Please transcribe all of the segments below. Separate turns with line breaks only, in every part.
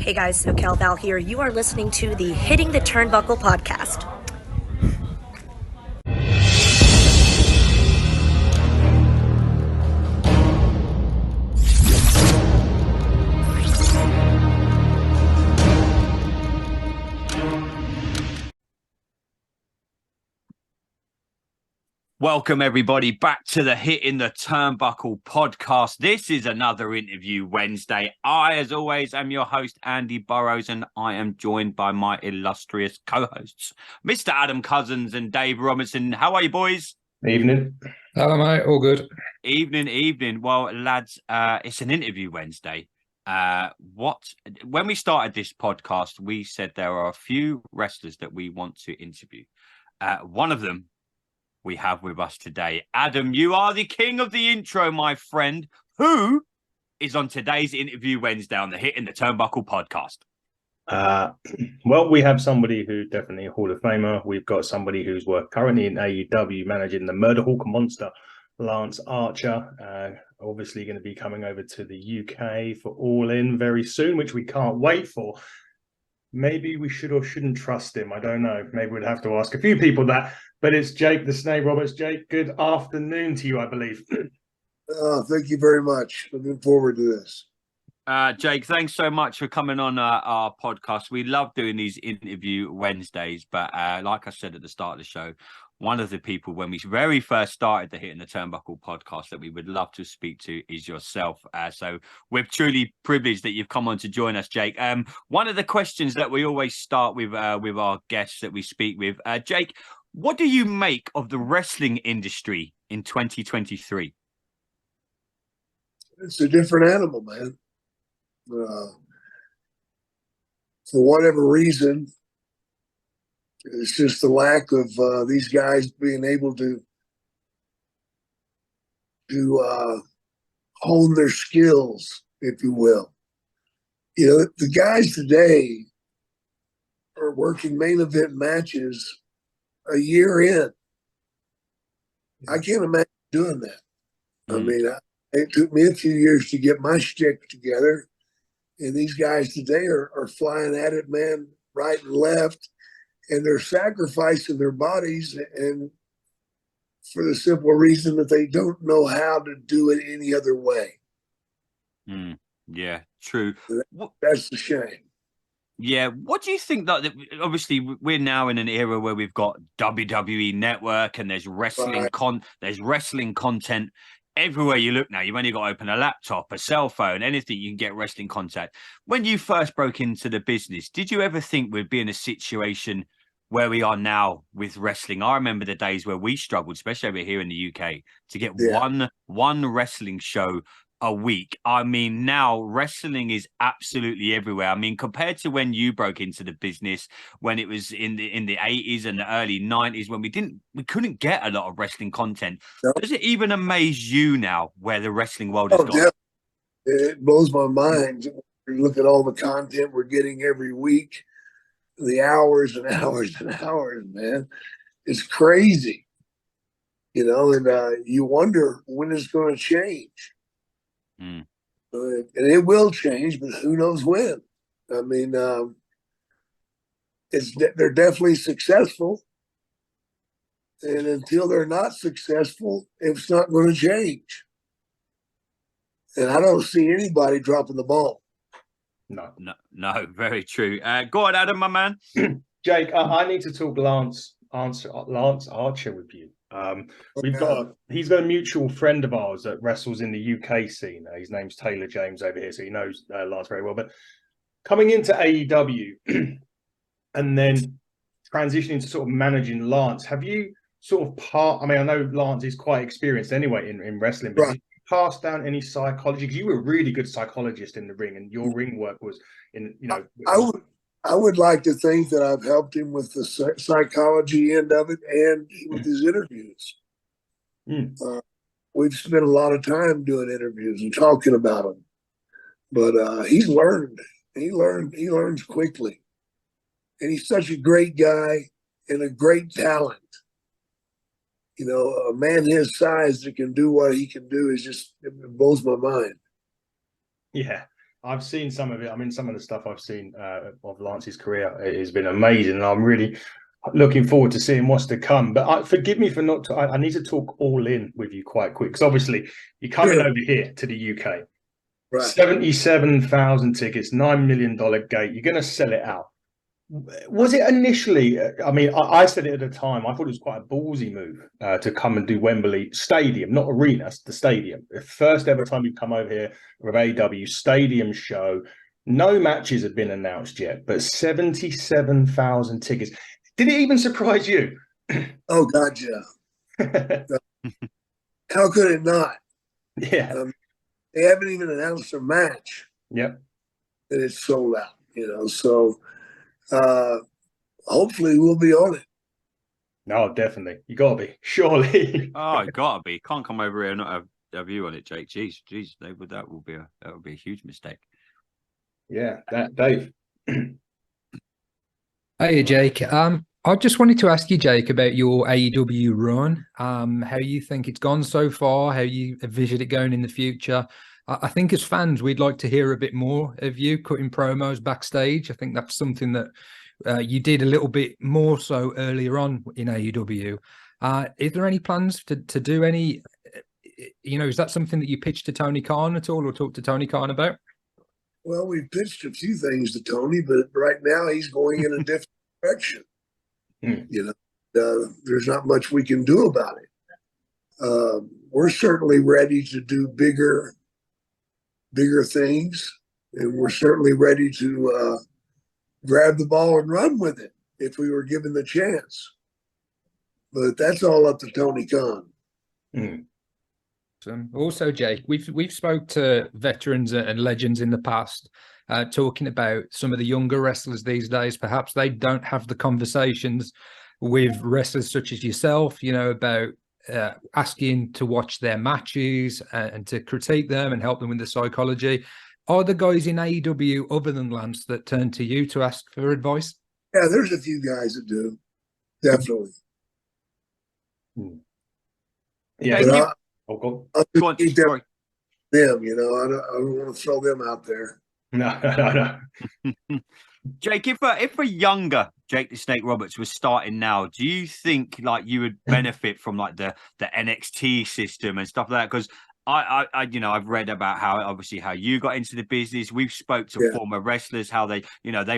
Hey guys, SoCal Val here. You are listening to the Hitting the Turnbuckle podcast.
Welcome, everybody, back to the Hitting the Turnbuckle podcast. This is another interview Wednesday. I, as always, am your host, Andy Burrows, and I am joined by my illustrious co-hosts, Mr. Adam Cousins and Dave Robinson. How are you, boys?
Evening.
Hello, mate. All good.
Evening. Well, lads, it's an interview Wednesday. When we started this podcast, we said there are a few wrestlers that we want to interview. One of them we have with us today. Adam, you are the king of the intro, my friend. Who is on today's interview Wednesday on the Hitting the Turnbuckle podcast?
Well, we have somebody who definitely a Hall of Famer. We've got somebody who's currently in AEW managing the Murder Hawk Monster, Lance Archer. Obviously going to be coming over to the UK for All In very soon, which we can't wait for. Maybe we should or shouldn't trust him. I don't know. Maybe we'd have to ask a few people that. But it's Jake the Snake Roberts. Jake, good afternoon to you, I believe.
Thank you very much. Looking forward to this.
Jake, thanks so much for coming on our podcast. We love doing these interview Wednesdays. But like I said at the start of the show, one of the people when we very first started the Hitting the Turnbuckle podcast that we would love to speak to is yourself. So we're truly privileged that you've come on to join us, Jake. One of the questions that we always start with our guests that we speak with, Jake, what do you make of the wrestling industry in 2023?
It's a different animal, man. For whatever reason, it's just the lack of these guys being able to hone their skills, if you will. You know, the guys today are working main event matches a year in. I can't imagine doing that. I mean, it took me a few years to get my shtick together, and these guys today are flying at it, man, right and left, and they're sacrificing their bodies, and for the simple reason that they don't know how to do it any other way.
Yeah, true.
That's the shame.
Yeah, what do you think that obviously we're now in an era where we've got WWE Network and there's wrestling there's wrestling content everywhere you look now. You've only got to open a laptop, a cell phone, anything, you can get wrestling content. When you first broke into the business, did you ever think we'd be in a situation where we are now with wrestling? I remember the days where we struggled, especially over here in the UK, to get one wrestling show a week. I mean, now wrestling is absolutely everywhere. I mean, compared to when you broke into the business, when it was in the 80s and the early 90s, when we couldn't get a lot of wrestling content. No. Does it even amaze you now where the wrestling world has gone?
Yeah. It blows my mind. Look at all the content we're getting every week, the hours and hours and hours, man. It's crazy, you know, and you wonder when it's going to change. And it will change, but who knows when? I mean, they're definitely successful, and until they're not successful, it's not going to change. And I don't see anybody dropping the ball.
No,
very true. Go on, Adam, my man.
Jake, I need to talk Lance Archer with you. He's got a mutual friend of ours that wrestles in the UK scene. His name's Taylor James over here, so he knows Lance very well. But coming into AEW and then transitioning to sort of managing Lance, have you sort of I know Lance is quite experienced anyway in wrestling, but did you pass down any psychology? Because you were a really good psychologist in the ring, and your ring work was in, you know.
I would like to think that I've helped him with the psychology end of it and with his interviews. We've spent a lot of time doing interviews and talking about them, but he's learned. He learns quickly, and he's such a great guy and a great talent. You know, a man his size that can do what he can do it blows my mind.
Yeah. I've seen some of it. I mean, some of the stuff I've seen of Lance's career it has been amazing, and I'm really looking forward to seeing what's to come. But forgive me for not. I need to talk all in with you quite quick because obviously you're coming over here to the UK. Right. 77,000 tickets, $9 million gate. You're going to sell it out. Was it initially? I mean, I said it at the time. I thought it was quite a ballsy move to come and do Wembley Stadium, not arena, the stadium. The first ever time you've come over here with AEW stadium show. No matches have been announced yet, but 77,000 tickets. Did it even surprise you?
Oh God, yeah. How could it not?
Yeah.
They haven't even announced a match.
Yep.
And it's sold out. So. Hopefully we'll be on it.
No, definitely. You gotta be, surely.
Oh, you gotta be. Can't come over here and not have you on it, Jake. Jeez, that would be a huge mistake.
Yeah, that Dave.
Hey Jake. I just wanted to ask you, Jake, about your AEW run. How you think it's gone so far, how you envision it going in the future. I think as fans, we'd like to hear a bit more of you cutting promos backstage. I think that's something that you did a little bit more so earlier on in AEW. Is there any plans to do any, is that something that you pitched to Tony Khan at all or talked to Tony Khan about?
Well, we pitched a few things to Tony, but right now he's going in a different direction. There's not much we can do about it. We're certainly ready to do bigger things, and we're certainly ready to grab the ball and run with it if we were given the chance. But that's all up to Tony Khan.
Also, Jake, we've spoke to veterans and legends in the past, talking about some of the younger wrestlers these days. Perhaps they don't have the conversations with wrestlers such as yourself, about asking to watch their matches and to critique them and help them with the psychology. Are the guys in AEW other than Lance that turn to you to ask for advice?
Yeah, there's a few guys that do, definitely.
Yeah,
I'll keep them. I don't want to throw them out there.
No.
Jake, if a younger Jake the Snake Roberts was starting now, do you think like you would benefit from like the NXT system and stuff like that? Because I've read about how you got into the business. We've spoke to former wrestlers, how they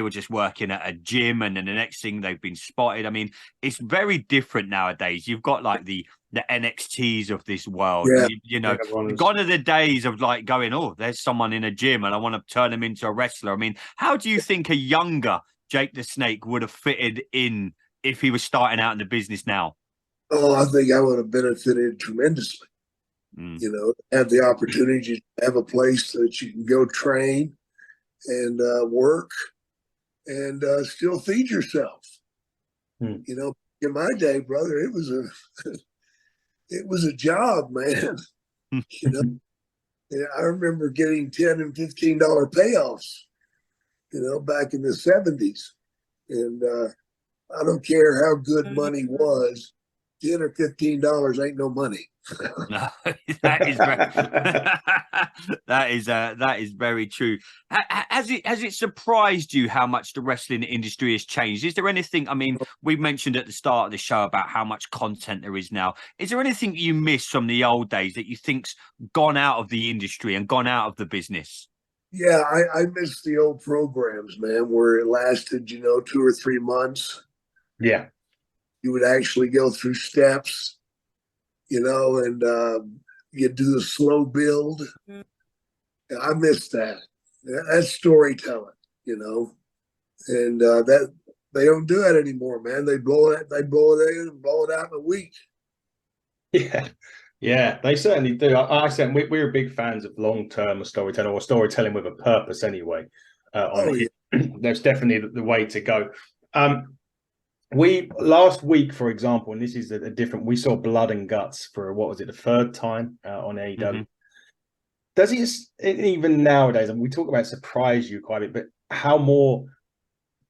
were just working at a gym and then the next thing they've been spotted. I mean, it's very different nowadays. You've got like the NXTs of this world. Gone are the days of like going, oh, there's someone in a gym and I want to turn them into a wrestler. I mean, how do you think a younger Jake the Snake would have fitted in if he was starting out in the business now?
Oh, I think I would have benefited tremendously. Have the opportunity to have a place that you can go train and work and still feed yourself. In my day, brother, it was a job, man. I remember getting $10 and $15 payoffs, back in the 70s. And I don't care how good money was, $10 or $15 ain't no money.
No, that is very true. Has it surprised you how much the wrestling industry has changed? Is there anything? I mean, we mentioned at the start of the show about how much content there is now. Is there anything you miss from the old days that you think's gone out of the industry and gone out of the business?
Yeah, I miss the old programs, man, where it lasted, 2 or 3 months.
Yeah,
you would actually go through steps. And you do the slow build. I miss that. That's storytelling, and that they don't do that anymore, man. They blow it in and blow it out in a week.
Yeah, they certainly do. I said we're big fans of long-term storytelling or storytelling with a purpose anyway. That's definitely the way to go. We last week, for example, and this is a different. We saw Blood and Guts for what was it, the third time on AEW. Does it even nowadays? And we talk about surprise you quite a bit, but how more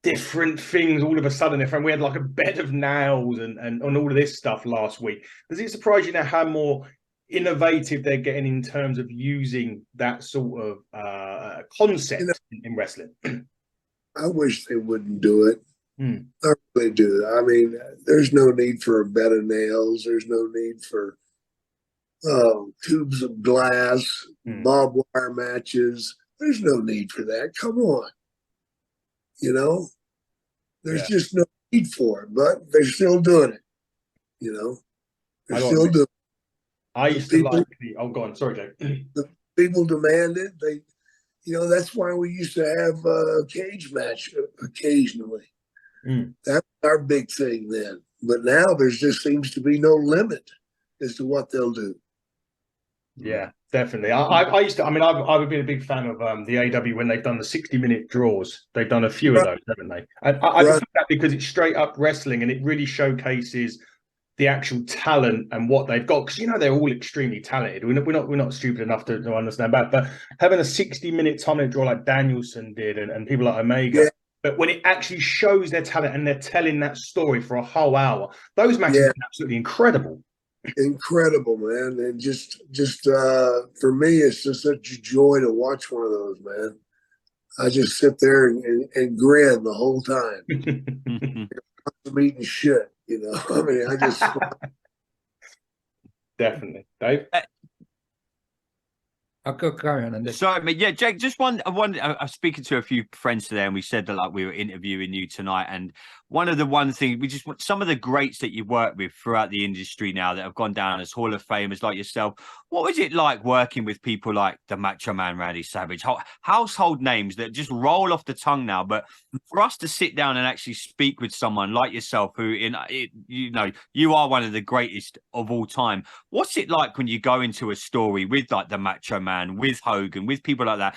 different things all of a sudden different. We had like a bed of nails and all of this stuff last week. Does it surprise you now how more innovative they're getting in terms of using that sort of concept in wrestling.
I wish they wouldn't do it.
Hmm.
I really do. I mean, there's no need for a bed of nails. There's no need for tubes of glass, barbed wire matches. There's no need for that. Come on. You know, there's just no need for it, but they're still doing it. You know, they're still doing it.
I used to like the, oh, go on. Sorry, Jake.
The people demand it. They, you know, that's why we used to have a cage match occasionally. That's our big thing then. But now there just seems to be no limit as to what they'll do.
Yeah, definitely. I used to, I mean, I've been a big fan of the AW when they've done the 60-minute draws. They've done a few of those, haven't they? And I just like that because it's straight up wrestling and it really showcases the actual talent and what they've got. Because, you know, they're all extremely talented. We're not stupid enough to understand that. But having a 60-minute time draw like Danielson did and people like Omega, but when it actually shows their talent and they're telling that story for a whole hour, those matches are absolutely incredible.
Incredible, man. And just for me, it's just such a joy to watch one of those, man. I just sit there and grin the whole time. I'm eating shit, you know. I mean, I just
definitely. Dave?
I'll go carry on.
Sorry, but yeah, Jake, just one. I was speaking to a few friends today, and we said that like we were interviewing you tonight, and one thing we just want some of the greats that you work with throughout the industry now that have gone down as Hall of Famers like yourself. What was it like working with people like the Macho Man Randy Savage, household names that just roll off the tongue now? But for us to sit down and actually speak with someone like yourself, who you know, you are one of the greatest of all time. What's it like when you go into a story with like the Macho Man, with Hogan, with people like that?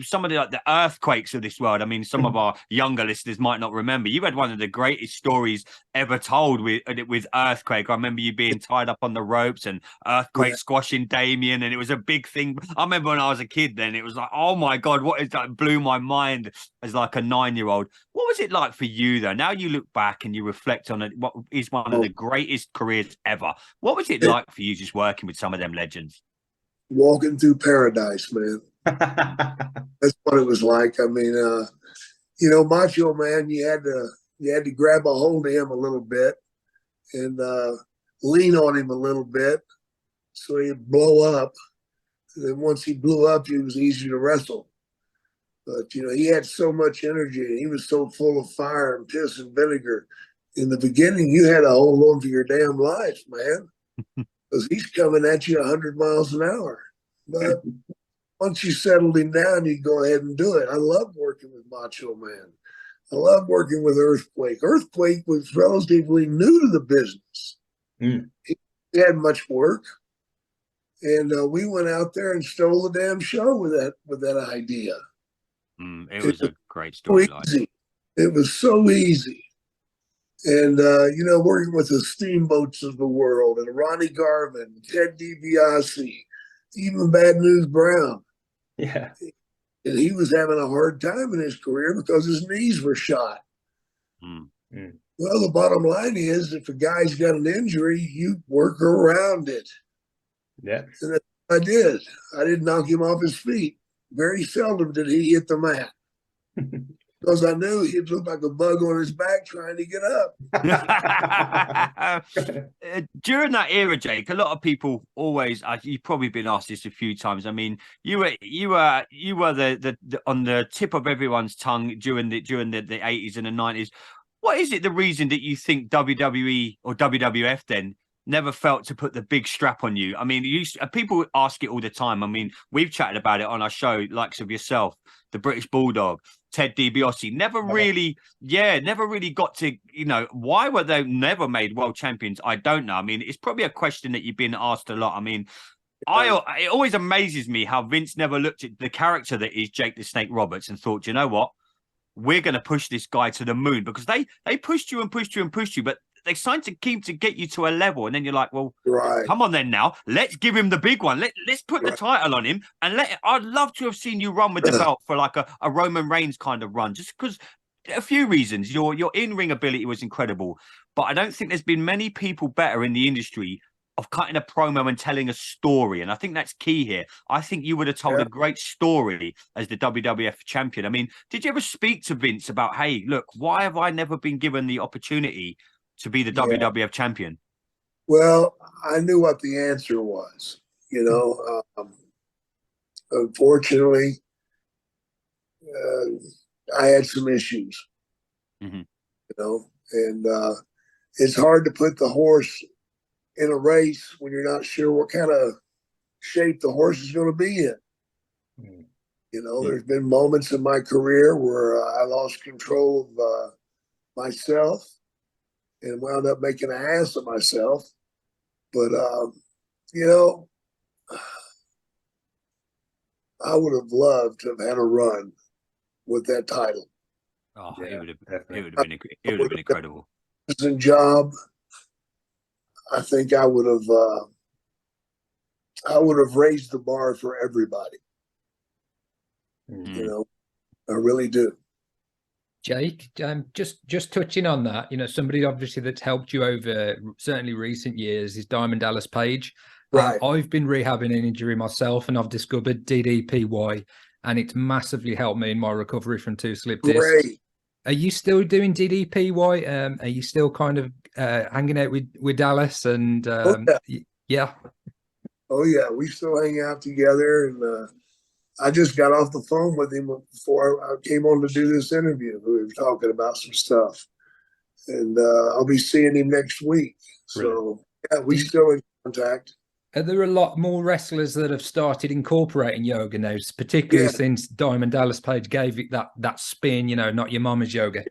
Some of the earthquakes of this world. I mean, some of our younger listeners might not remember. You had one of the greatest stories ever told with Earthquake. I remember you being tied up on the ropes and Earthquake squashing Damien, and it was a big thing. I remember when I was a kid then, it was like, oh my God, what is that? Blew my mind as like a 9-year-old. What was it like for you though? Now you look back and you reflect on it, what is one of the greatest careers ever. What was it like for you just working with some of them legends?
Walking through paradise, man. That's what it was like. I mean, you know, Macho Man, you had to grab a hold of him a little bit and lean on him a little bit so he'd blow up. And then once he blew up, he was easy to wrestle. But, you know, he had so much energy and he was so full of fire and piss and vinegar. In the beginning, you had to hold on to your damn life, man, because he's coming at you 100 miles an hour. But once you settled him down, you go ahead and do it. I love working with Macho Man. I love working with Earthquake. Earthquake was relatively new to the business. He hadn't much work. And we went out there and stole the damn show with that idea.
It was a great story.
It was so easy. And, you know, working with the Steamboats of the world and Ronnie Garvin, Ted DiBiase, even Bad News Brown.
Yeah.
And he was having a hard time in his career because his knees were shot. Well, the bottom line is if a guy's got an injury, you work around it.
Yeah.
And that's what I did. I didn't knock him off his feet. Very seldom did he hit the mat. Because I knew he'd look like a bug on his back trying to get up.
During that era, Jake, a lot of people always, you've probably been asked this a few times. I mean, you were the on the tip of everyone's tongue during the 80s and the 90s. What is it, the reason that you think WWE or WWF then never felt to put the big strap on you? I mean, people ask it all the time. I mean, we've chatted about it on our show, likes of yourself, the British Bulldog, Ted DiBiase, never really got to, you know, why were they never made world champions? I don't know. I mean, it's probably a question that you've been asked a lot. I mean, it always amazes me how Vince never looked at the character that is Jake the Snake Roberts and thought, you know what, we're going to push this guy to the moon, because they pushed you and pushed you and pushed you, but they signed to get you to a level, and then you're like, well, come on then now, let's give him the big one. Let's put the title on him, and I'd love to have seen you run with the belt for like a Roman Reigns kind of run, just because a few reasons. Your in-ring ability was incredible, but I don't think there's been many people better in the industry of cutting a promo and telling a story. And I think that's key here. I think you would have told a great story as the WWF champion. I mean, did you ever speak to Vince about, hey, look, why have I never been given the opportunity to be the WWF champion?
Well, I knew what the answer was. You know, unfortunately, I had some issues. You know, and it's hard to put the horse in a race when you're not sure what kind of shape the horse is going to be in. You know, there's been moments in my career where I lost control of myself and wound up making an ass of myself. But, you know, I would have loved to have had a run with that title.
Oh, it would have been incredible.
Job, I think I would have raised the bar for everybody. You know, I really do.
Jake, just touching on that, you know, somebody obviously that's helped you over certainly recent years is Diamond Dallas Page.
Right.
I've been rehabbing an injury myself, and I've discovered DDPY, and it's massively helped me in my recovery from 2 slip discs.
Great.
Are you still doing DDPY? Are you still kind of hanging out with Dallas? And yeah.
Oh yeah, we still hang out together, and I just got off the phone with him before I came on to do this interview. We were talking about some stuff, and I'll be seeing him next week. So yeah, we still in contact.
Are there a lot more wrestlers that have started incorporating yoga now, particularly since Diamond Dallas Page gave it that spin, you know, not your mama's yoga?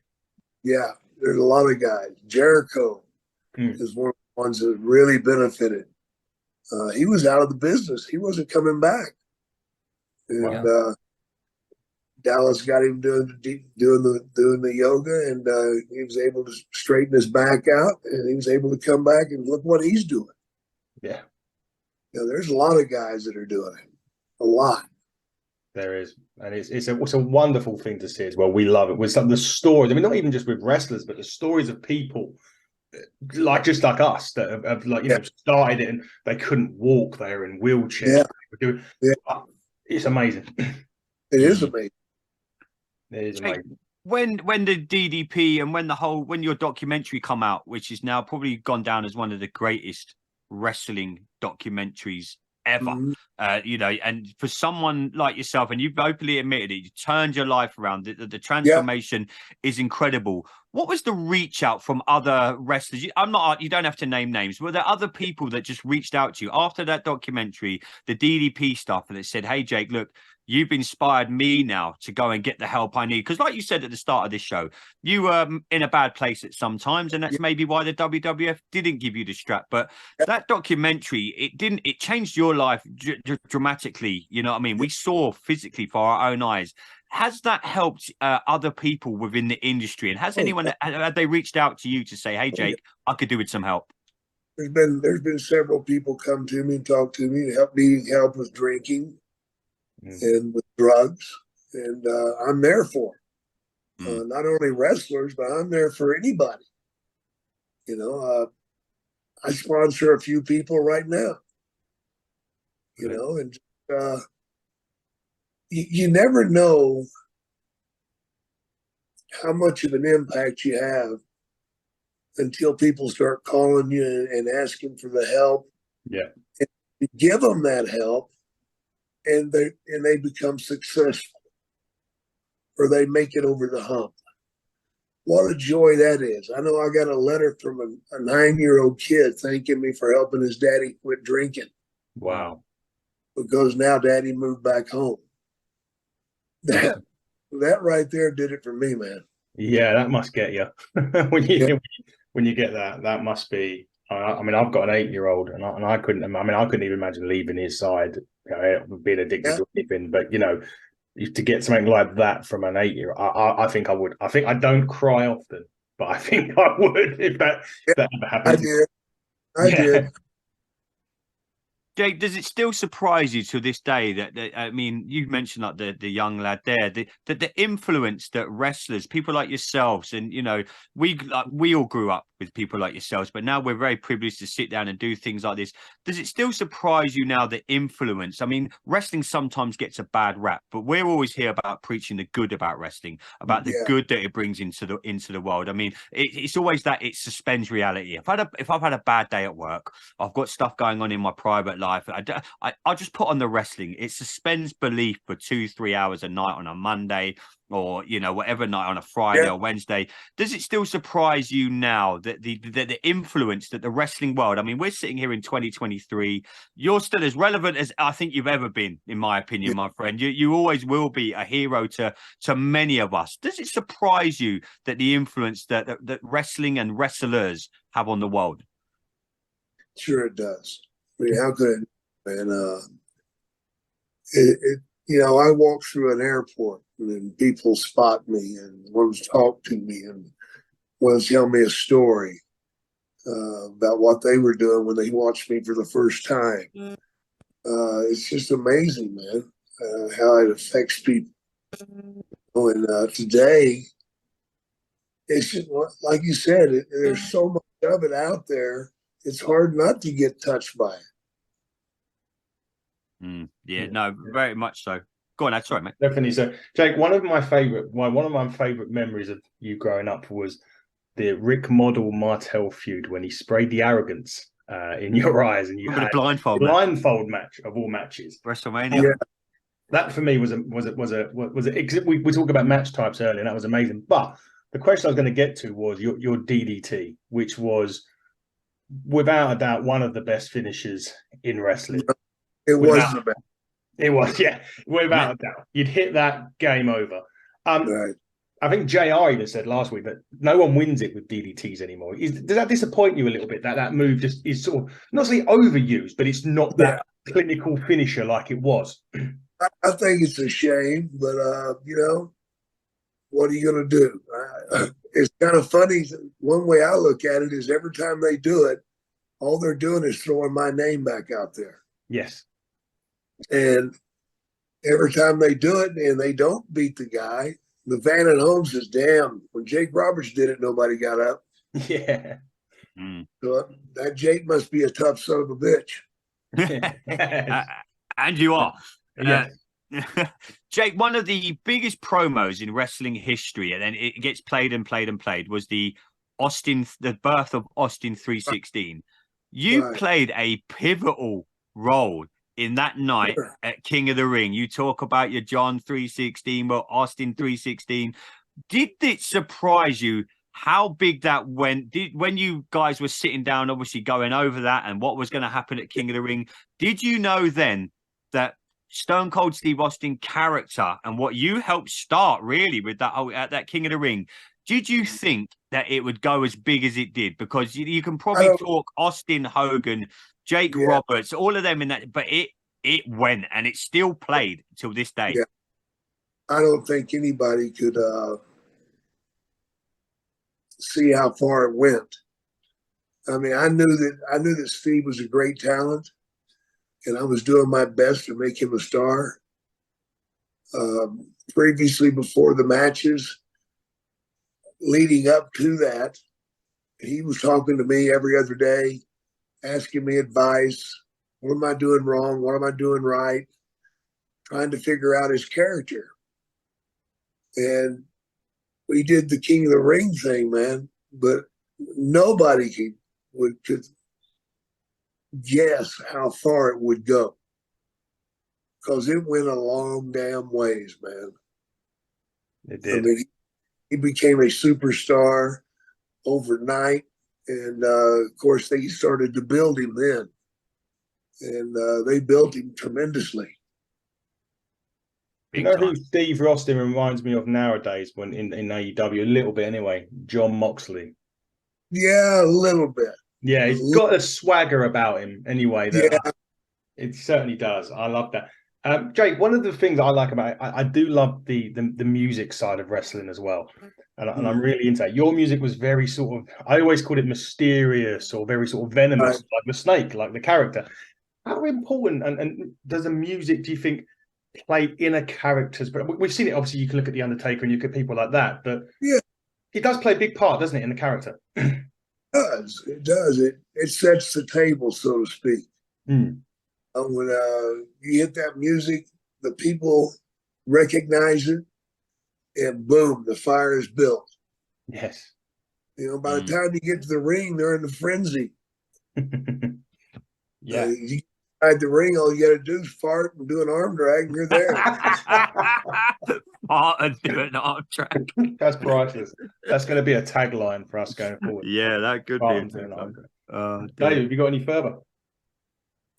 Yeah, there's a lot of guys. Jericho is one of the ones that really benefited. He was out of the business. He wasn't coming back. And Dallas got him doing the yoga, and he was able to straighten his back out, and he was able to come back and look what he's doing.
Yeah.
You know, there's a lot of guys that are doing it. A lot.
There is, and it's a wonderful thing to see as well. We love it with some of the stories. I mean, not even just with wrestlers, but the stories of people like us that have like you know started it and they couldn't walk. They're in wheelchairs. It's amazing.
It is amazing.
It is amazing.
When the DDP and when your documentary come out, which is now probably gone down as one of the greatest wrestling documentaries ever, you know, and for someone like yourself, and you've openly admitted it, you turned your life around. The transformation is incredible. What was the reach out from other wrestlers? You don't have to name names. Were there other people that just reached out to you after that documentary, the DDP stuff, and it said, hey, Jake, look, you've inspired me now to go and get the help I need? Because like you said at the start of this show, you were in a bad place at some times, and that's maybe why the WWF didn't give you the strap. But that documentary, it changed your life dramatically. You know what I mean? We saw physically for our own eyes. Has that helped other people within the industry? And has anyone, have they reached out to you to say, hey, Jake, I could do with some help?
There's been several people come to me and talk to me and needing help with drinking and with drugs, and I'm there for them. Not only wrestlers, but I'm there for anybody. You know, I sponsor a few people right now. You know, and you never know how much of an impact you have until people start calling you and asking for the help.
Yeah,
and you give them that help, and they become successful, or they make it over the hump. What a joy that is. I know I got a letter from a 9-year-old kid thanking me for helping his daddy quit drinking.
Wow.
Because now daddy moved back home. That right there did it for me, man.
Yeah, that must get you. when you get that must be. I mean, I've got an 8-year-old, and I couldn't even imagine leaving his side, you know, being addicted to anything. But you know, to get something like that from an 8-year-old, I think I would. I think I don't cry often, but I think I would if that ever happened.
I did.
Jake, does it still surprise you to this day that I mean, you mentioned like the young lad there, that the influence that wrestlers, people like yourselves, and you know, we all grew up with people like yourselves, but now we're very privileged to sit down and do things like this. Does it still surprise you now the influence? I mean, wrestling sometimes gets a bad rap, but we're always here about preaching the good about wrestling, about the good that it brings into the world. I mean, it's always that it suspends reality. If I've had a bad day at work, I've got stuff going on in my private life. I'll just put on the wrestling. It suspends belief for 2-3 hours a night on a Monday, or you know, whatever night on a Friday or Wednesday. Does it still surprise you now that the influence that the wrestling world? I mean, we're sitting here in 2023. You're still as relevant as I think you've ever been, in my opinion, my friend. You always will be a hero to many of us. Does it surprise you that the influence that wrestling and wrestlers have on the world?
Sure, it does. I mean, how could it? And you know, I walk through an airport and then people spot me and want to talk to me and want to tell me a story about what they were doing when they watched me for the first time. It's just amazing, man, how it affects people. And today, it's just, like you said, there's so much of it out there. It's hard not to get touched by it.
No, very much so. Go on, that's right, mate.
Definitely. So, Jake, one of my favorite memories of you growing up was the Rick Model Martel feud when he sprayed the arrogance in your eyes, and you had
a blindfold
match of all matches.
WrestleMania.
Yeah. That for me was we talk about match types earlier, and that was amazing. But the question I was going to get to was your DDT, which was without a doubt one of the best finishes in wrestling.
It was the best.
It was, yeah, without a doubt. You'd hit that, game over.
Right.
I think JR even said last week that no one wins it with DDTs anymore. Does that disappoint you a little bit, that move just is sort of, not say overused, but it's not that clinical finisher like it was?
I think it's a shame, but, you know, what are you going to do? It's kind of funny. One way I look at it is every time they do it, all they're doing is throwing my name back out there.
Yes.
And every time they do it and they don't beat the guy, the fan at home says, damn, when Jake Roberts did it, nobody got up.
Yeah.
So that Jake must be a tough son of a bitch.
And you are.
Yeah.
Jake, one of the biggest promos in wrestling history, and then it gets played and played and played, was the birth of Austin 316. You played a pivotal role in that night at King of the Ring. You talk about your John 316, well, Austin 316. Did it surprise you how big that went? When you guys were sitting down, obviously going over that and what was going to happen at King of the Ring, did you know then that Stone Cold Steve Austin character and what you helped start really with that whole at that King of the Ring, did you think that it would go as big as it did? Because you can probably talk Austin, Hogan, Jake Roberts, all of them in that, but it went and it's still played till this day.
Yeah. I don't think anybody could see how far it went. I mean, I knew that Steve was a great talent, and I was doing my best to make him a star. Previously, before the matches, leading up to that, he was talking to me every other day, asking me advice. What am I doing wrong? What am I doing right? Trying to figure out his character. And we did the King of the Ring thing, man, but nobody could guess how far it would go, because it went a long damn ways, man.
It did.
I mean, he became a superstar overnight, and of course they started to build him then, and they built him tremendously.
You know who Steve Austin reminds me of nowadays when in AEW, a little bit anyway? John Moxley.
Yeah, a little bit.
Yeah, he's got a swagger about him anyway. It certainly does. I love that. Jake, one of the things I like about it, I do love the music side of wrestling as well. And I'm really into it. Your music was very sort of, I always called it mysterious or very sort of venomous, like the snake, like the character. how important and does the music, do you think, play inner characters? But we've seen it, obviously. You can look at The Undertaker and you look at people like that, but
Yeah,
it does play a big part, doesn't it, in the character?
it does. It sets the table, so to speak.
Mm.
When you hit that music, the people recognize it, and boom, the fire is built.
Yes.
You know, by the time you get to the ring, they're in a frenzy.
Yeah.
You inside the ring, all you got to do is fart and do an arm drag, and you're there.
Fart and do an arm drag.
That's priceless. That's going to be a tagline for us going forward.
Yeah, that could
Fart
be.
and do an arm drag.
Dear.
Dave, have you got any further?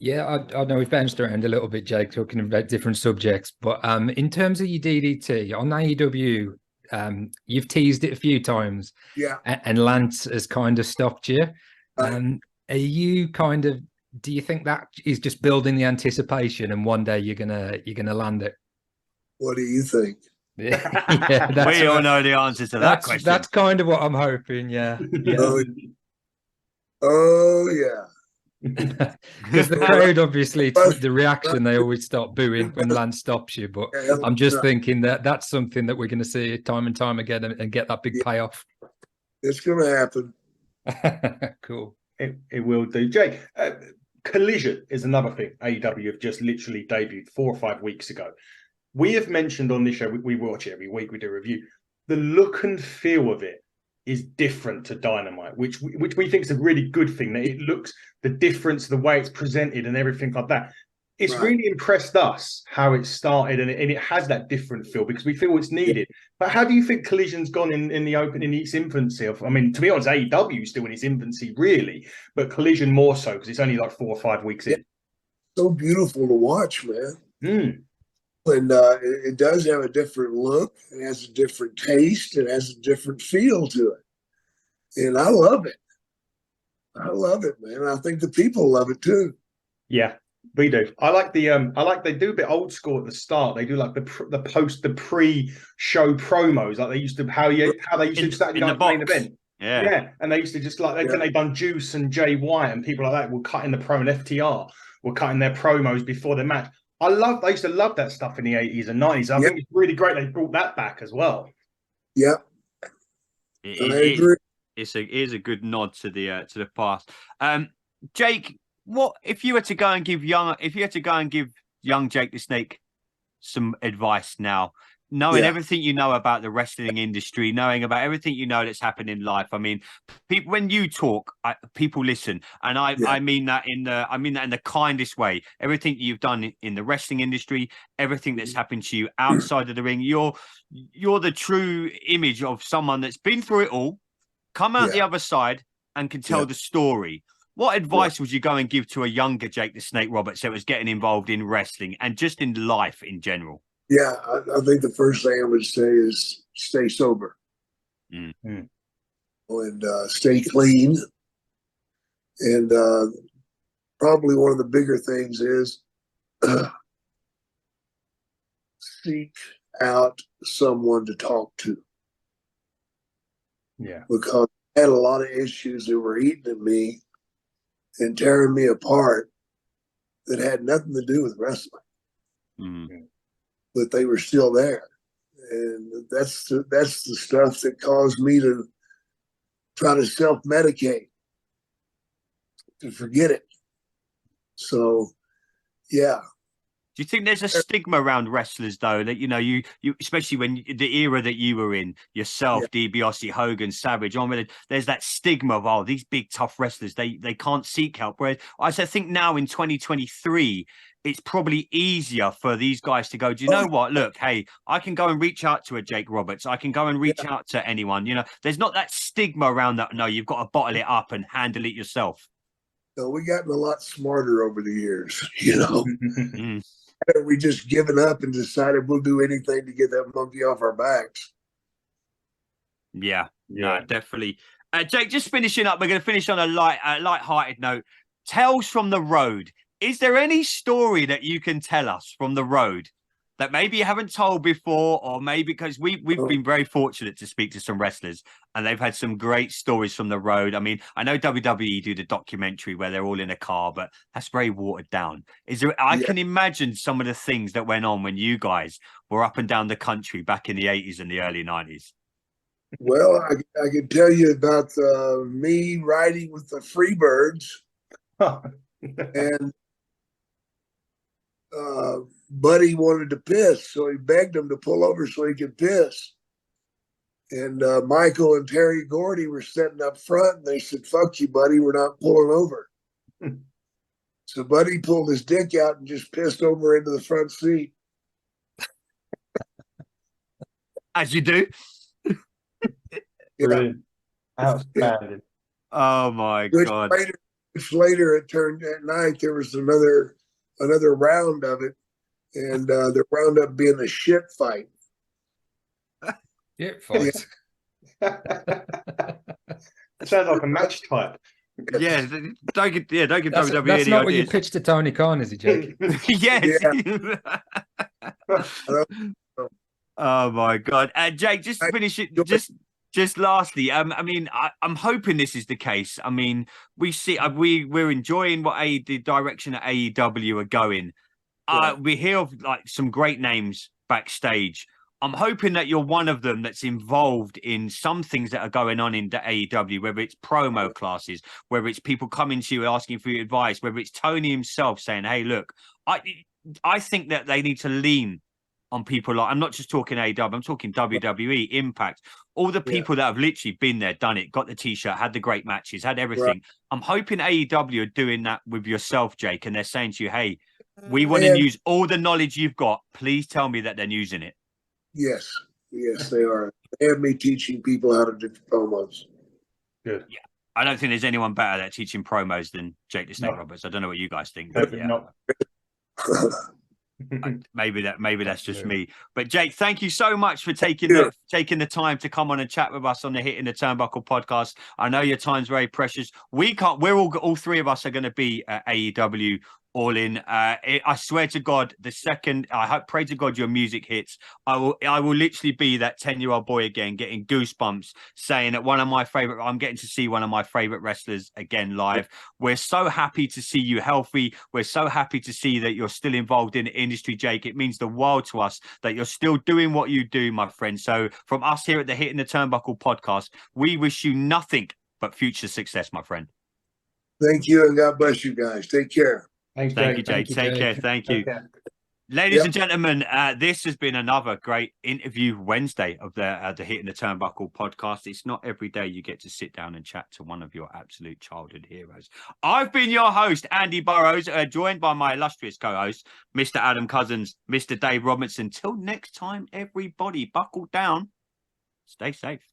Yeah, I know we've bounced around a little bit, Jake, talking about different subjects. But in terms of your DDT on AEW, you've teased it a few times.
Yeah.
And Lance has kind of stopped you. Are you kind of, do you think that is just building the anticipation and one day you're gonna land it?
What do you think?
Yeah,
we all know the answer to that question.
That's kind of what I'm hoping. Yeah.
Oh yeah.
Because the crowd, obviously, the reaction, they always start booing when Lance stops you. But I'm just thinking that that's something that we're going to see time and time again and get that big payoff.
It's going to happen.
Cool.
It will do. Jake, Collision is another thing AEW have just literally debuted 4 or 5 weeks ago. We have mentioned on this show, we watch it every week, we do a review. The look and feel of it is different to Dynamite, which we think is a really good thing, that it looks, the difference, the way it's presented and everything like that. It's really impressed us how it started, and it has that different feel because we feel it's needed. But how do you think Collision's gone in its infancy? I mean, to be honest, AEW is still in its infancy, really, but Collision more so because it's only like 4 or 5 weeks in.
So beautiful to watch, man.
Mm.
And it does have a different look. It has a different taste. It has a different feel to it. And I love it. I love it, man. I think the people love it too.
Yeah, we do. I like they do a bit old school at the start. They do like the pre-show promos, like they used to how they used to start the main event. Yeah, and they used to just like they done Juice and Jay White and people like that were cutting the promo, and FTR were cutting their promos before the match. I used to love that stuff in the 80s and 90s. I think it's really great they brought that back as well.
Yeah, I agree.
It is a good nod to the past. Jake, what if you were to go and give young Jake the Snake some advice now, knowing everything you know about the wrestling industry, knowing about everything you know that's happened in life? I mean, people, when you talk, people listen, and I mean that in the kindest way. Everything you've done in the wrestling industry, everything that's happened to you outside of the ring, you're the true image of someone that's been through it all, come out the other side, and can tell the story. What advice would you go and give to a younger Jake the Snake Roberts that was getting involved in wrestling and just in life in general?
Yeah, I think the first thing I would say is stay sober and stay clean. And probably one of the bigger things is seek out someone to talk to.
Yeah. Because
I had a lot of issues that were eating at me and tearing me apart that had nothing to do with wrestling.
Mm-hmm.
But they were still there. And that's the stuff that caused me to try to self-medicate, to forget it. So, yeah.
Do you think there's a stigma around wrestlers, though, that, you especially when the era that you were in, yourself, DiBiase, Hogan, Savage, there's that stigma of, these big, tough wrestlers, they can't seek help. Whereas I think now in 2023, it's probably easier for these guys to go, do you know what? Look, hey, I can go and reach out to a Jake Roberts. I can go and reach out to anyone. There's not that stigma around that. No, you've got to bottle it up and handle it yourself.
So we gotten a lot smarter over the years, We just given up and decided we'll do anything to get that monkey off our backs.
Yeah, no, definitely. Jake, just finishing up, we're going to finish on a light-hearted note. Tales from the road. Is there any story that you can tell us from the road that maybe you haven't told before, or maybe because we've been very fortunate to speak to some wrestlers and they've had some great stories from the road. I mean, I know WWE do the documentary where they're all in a car, but that's very watered down. I can imagine some of the things that went on when you guys were up and down the country back in the 80s and the early 90s.
Well, I can tell you about me riding with the Freebirds, and Buddy wanted to piss, so he begged him to pull over so he could piss. And Michael and Terry Gordy were sitting up front, and they said, "Fuck you, Buddy, we're not pulling over." So Buddy pulled his dick out and just pissed over into the front seat.
As you do.
Brilliant. Outstanding.
Oh my God.
Later it turned at night, there was another round of it, and there wound up being a shit fight.
Shit fight.
It sounds like a match type.
Yeah, don't give WWE
That's
any
not
ideas.
what you pitched to Tony Khan, is it, Jake?
Yes.
Yeah.
Oh my God. Jake, just to finish it, just lastly, I mean, I'm hoping this is the case. I mean, we see we're enjoying what the direction that AEW are going. We hear of like some great names backstage. I'm hoping that you're one of them that's involved in some things that are going on in the AEW, whether it's promo classes, whether it's people coming to you asking for your advice, whether it's Tony himself saying, "Hey, look, I think that they need to lean on people like," I'm not just talking AEW, I'm talking WWE, Impact, all the people that have literally been there, done it, got the t-shirt, had the great matches, had everything. Right. I'm hoping AEW are doing that with yourself, Jake, and they're saying to you, "Hey, we want to use all the knowledge you've got. Please tell me that they're using it."
Yes, they are. They have me teaching people how to do promos.
Good.
Yeah, I don't think there's anyone better at teaching promos than Jake the Snake Roberts. I don't know what you guys think. But
Not.
maybe that's just me. But Jake, thank you so much for taking the time to come on and chat with us on the Hitting the Turnbuckle podcast. I know your time's very precious. We're all three of us are going to be at AEW All In. I swear to God, the second pray to God your music hits, I will literally be that 10-year-old boy again, getting goosebumps, saying that I'm getting to see one of my favorite wrestlers again live. We're so happy to see you healthy. We're so happy to see that you're still involved in the industry, Jake. It means the world to us that you're still doing what you do, my friend. So from us here at the Hitting the Turnbuckle podcast, we wish you nothing but future success, my friend.
Thank you, and God bless you guys. Take care.
Thanks,
Thank you, Jake. Take care. Thank you. Ladies and gentlemen, this has been another great interview Wednesday of the Hitting the Turnbuckle podcast. It's not every day you get to sit down and chat to one of your absolute childhood heroes. I've been your host, Andy Burrows, joined by my illustrious co-host, Mr. Adam Cousins, Mr. Dave Robinson. Till next time, everybody, buckle down. Stay safe.